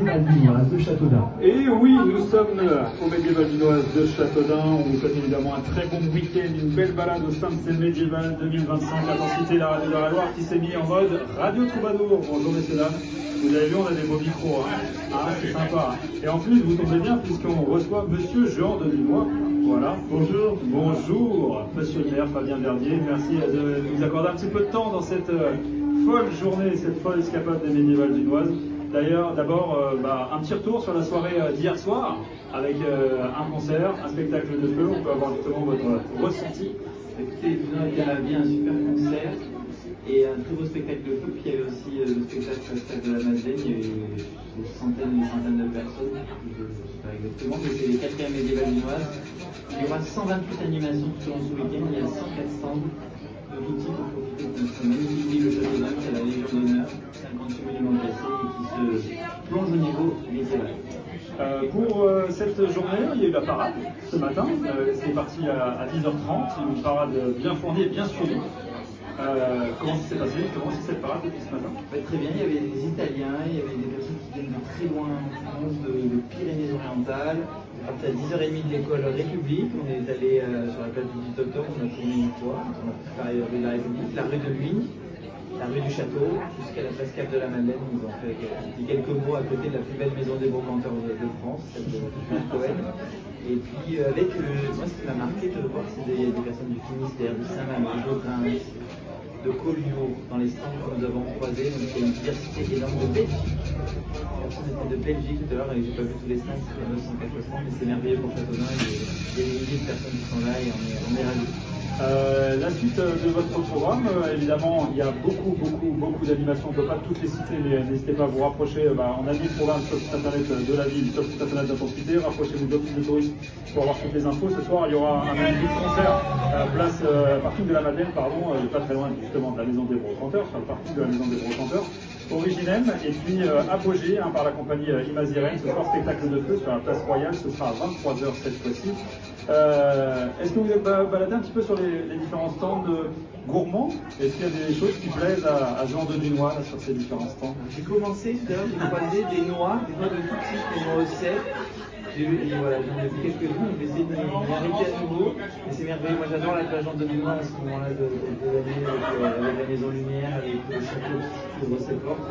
médiévale dunoise de Châteaudun. Et oui, nous sommes au médiéval dunoise de Châteaudun. On vous souhaite évidemment un très bon week-end, une belle balade au sein de ces médiévales 2025. L'intensité de la radio de la Loire qui s'est mis en mode Radio Troubadour. Bonjour messieurs dames. Vous avez vu, on a des beaux micros, hein, c'est sympa. Et en plus, vous tombez bien puisqu'on reçoit Monsieur Jean de Dunois. Voilà. Bonjour. Bonjour, Monsieur le maire Fabien Verdier. Merci de nous accorder un petit peu de temps dans cette folle journée, cette folle escapade des médiévales dunoises. D'ailleurs, d'abord, un petit retour sur la soirée d'hier soir avec un concert, un spectacle de feu. On peut avoir justement votre ressenti. Écoutez, Dunois était ravi, un super concert et un très beau spectacle de feu. Puis il y avait aussi le spectacle de la Madeleine. Il y a eu des centaines et des centaines de personnes. Je ne sais pas exactement, mais c'est les 4e médiévales dunoises. Il y aura 128 animations tout au long de ce week-end. Il y a 104 stands de tout type pour profiter de notre magnifique ville de Châteaudun, qui a la Légion d'honneur, 58 monuments classés et qui se plonge au niveau médiéval. Pour cette journée, il y a eu la parade ce matin. C'est parti à 10h30, une parade bien fournie et bien suivie. Comment ça s'est passé? Comment c'est cette parade depuis ce matin? Très bien, il y avait des Italiens, il y avait des personnes qui viennent de très loin en France, de Pyrénées-Orientales. On est parti à 10h30 de l'école République, on est allé sur la place du 18 octobre, on a tourné une fois, on a fait la rue de la République, la rue de Luynes, la rue du Château, jusqu'à la place Cap de la Madeleine. Nous avons fait quelques mots à côté de la plus belle maison des brocanteurs de France, celle de Cohen. Et puis avec, moi ce qui m'a marqué de voir, c'est des personnes du Finistère, du Saint-Malo, d'Audreims, de Collioure, dans les stands que nous avons croisés. Donc il y a une diversité énorme de Belgique. Personne était de Belgique tout à l'heure et j'ai pas vu tous les stands, c'est 904 stands, mais c'est merveilleux pour Châteaudun. Il y a des milliers de personnes qui sont là et on est ravis. La suite de votre programme, évidemment, il y a beaucoup d'animations, on ne peut pas toutes les citer, mais n'hésitez pas à vous rapprocher. On a mis le programme sur le site internet de la ville, sur le site internet d'Intensité. Rapprochez-vous d'Office de tourisme pour avoir toutes les infos. Ce soir, il y aura un magnifique concert, place parking de la Madeleine, pas très loin justement de la maison des brocanteurs, sur le parking de la maison des brocanteurs. Originem, et puis apogée par la compagnie Imazirène. Ce soir, spectacle de feu sur la place Royale, ce sera à 23h cette fois-ci. Est-ce que vous êtes baladé un petit peu sur les différents stands gourmands? Est-ce qu'il y a des choses qui plaisent à Jean de Dunois sur ces différents stands? J'ai commencé tout à l'heure, j'ai croisé des noix de tout type, des noix au sel. Voilà, j'en ai vu quelques-unes, je vais essayer de m'y arrêter à nouveau. Mais c'est merveilleux, moi j'adore la plage Jean de Dunois à ce moment-là de l'année, avec la maison lumière, avec le château qui ouvre ses portes.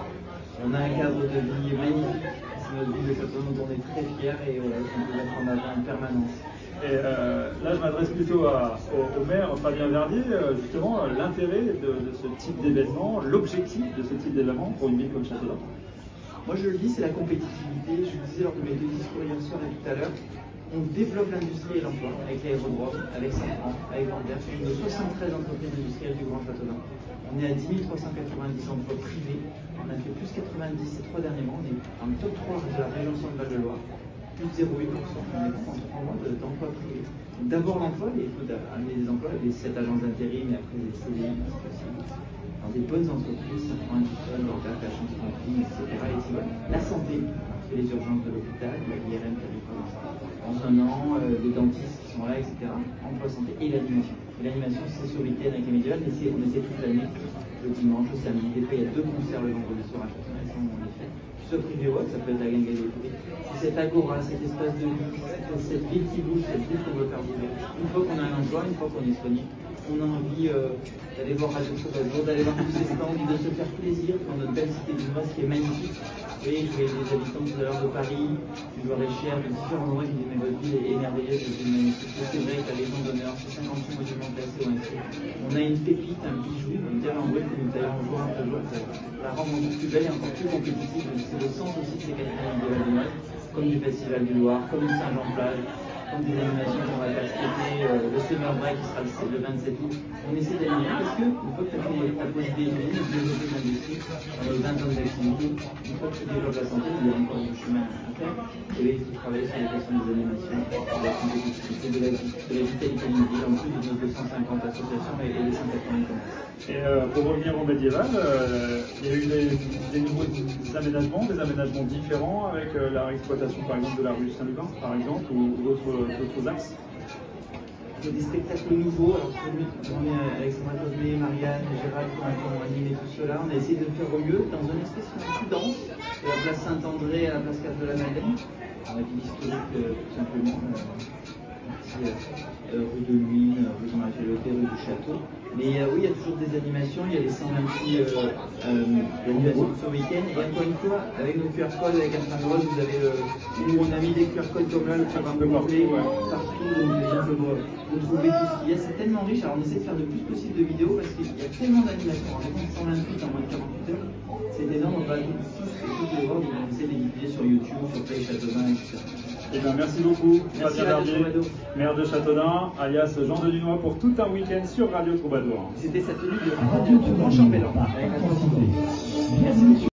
On a un cadre de vie magnifique, c'est notre ville de Châteaudun dont on est très fiers et voilà, on peut mettre en avant en permanence. Et là, je m'adresse plutôt au maire Fabien Verdier, justement, l'intérêt de ce type d'événement, l'objectif de ce type d'événement pour une ville comme Châteaudun. Moi je le dis, c'est la compétitivité. Je le disais lors de mes deux discours hier soir et tout à l'heure, on développe l'industrie et l'emploi avec l'aérodrome, avec Saint-Franc, avec Vanderbilt, nos 73 entreprises industrielles du Grand Châteaudun. On est à 10 390 emplois privés, on a fait plus 90 ces 3 derniers mois, on est dans le top 3 de la région Centre-Val-de-Loire. Plus 0,8%, on est en 3 mois d'emplois privés. D'abord l'emploi, il faut amener des emplois, les 7 agences d'intérim et après les CDI, dans des bonnes entreprises, Saint-Franc Industriel, Bordeaux, la chance Franklin, etc. La santé, on fait les urgences de l'hôpital, l'IRM qui a des dans un an, les dentistes qui sont là, etc. Emploi, santé et l'animation. Et l'animation, c'est ce week-end avec les médiévales, mais on essaie toute l'année, le dimanche, le samedi. Des fois, il y a 2 concerts le vendredi soir à Châteaudun, ça on les fait. Soit privé ou autre, ça peut être la Gangue des Touristes. C'est cet agora, cet espace de vie, cette ville qui bouge, cette ville qu'on veut faire vivre. Une fois qu'on a un emploi, une fois qu'on est soigné, on a envie d'aller voir Radio Troubadour, d'aller voir tous ces stands, de se faire plaisir dans notre belle cité du Nord, qui est magnifique. Vous voyez, je voyais des habitants tout à l'heure de Paris, du Loir-et-Cher, de différents endroits qui disaient mais votre ville est merveilleuse, votre ville est magnifique. C'est vrai que la Légion d'honneur, c'est 58 monuments classés au MSC. On a une pépite, un bijou, une terre en bruit que nous taillons jour après jour pour la rendre encore plus belle et encore plus compétitive. C'est le sens aussi de ces 4 années de la Dunoise, comme du Festival du Loir, comme du Saint-Jean-Plage, comme des animations qu'on va faire cet été, le Summer Break qui sera le 27 août. On essaie d'animer parce que une fois que tu as fait ta pause déjeuner, de développer l'industrie, dans les 20 ans d'activité, une fois que tu développes la santé, il y a encore du chemin à faire. Et là, il faut travailler sur les questions des animations, de la compétitivité, de la vitalité d'une ville, en plus de nos 250 associations et les 180 commerces. Et pour revenir au médiéval, il y a eu des nouveaux aménagements, des aménagements différents avec la réexploitation par exemple de la rue Saint-Lubin, par exemple, ou d'autres axes. C'est des spectacles nouveaux. Alors, on est Alexandra Cosmé, Marianne, Gérald qui ont animé tout cela. On a essayé de le faire au mieux dans un espace plus dense, de la place Saint-André à la place 4 de la Madeleine, dans la ville historique tout simplement. Rue de Luynes, rue Jean-Marie-Loté, rue du Château. Mais oui, il y a toujours des animations, il y a les 126 animations ce week-end. Et encore une fois, avec nos QR codes, avec Intramuros, vous avez où on a mis des QR codes comme là, le programme complet, partout, donc les gens peuvent retrouver tout ce qu'il y a. C'est tellement riche, alors on essaie de faire le plus possible de vidéos parce qu'il y a tellement d'animations. En fait, 128 en moins de 48 heures, c'est énorme, on va tous les voir, donc on essaie de les diffuser sur YouTube, sur Play Châteaudun, etc. Eh bien, merci beaucoup, Merci Fabien Verdier, maire de Châteaudun, alias Jean Delunois, pour tout un week-end sur Radio Troubadour. C'était sa tenue de grand chambellan avec la Merci beaucoup.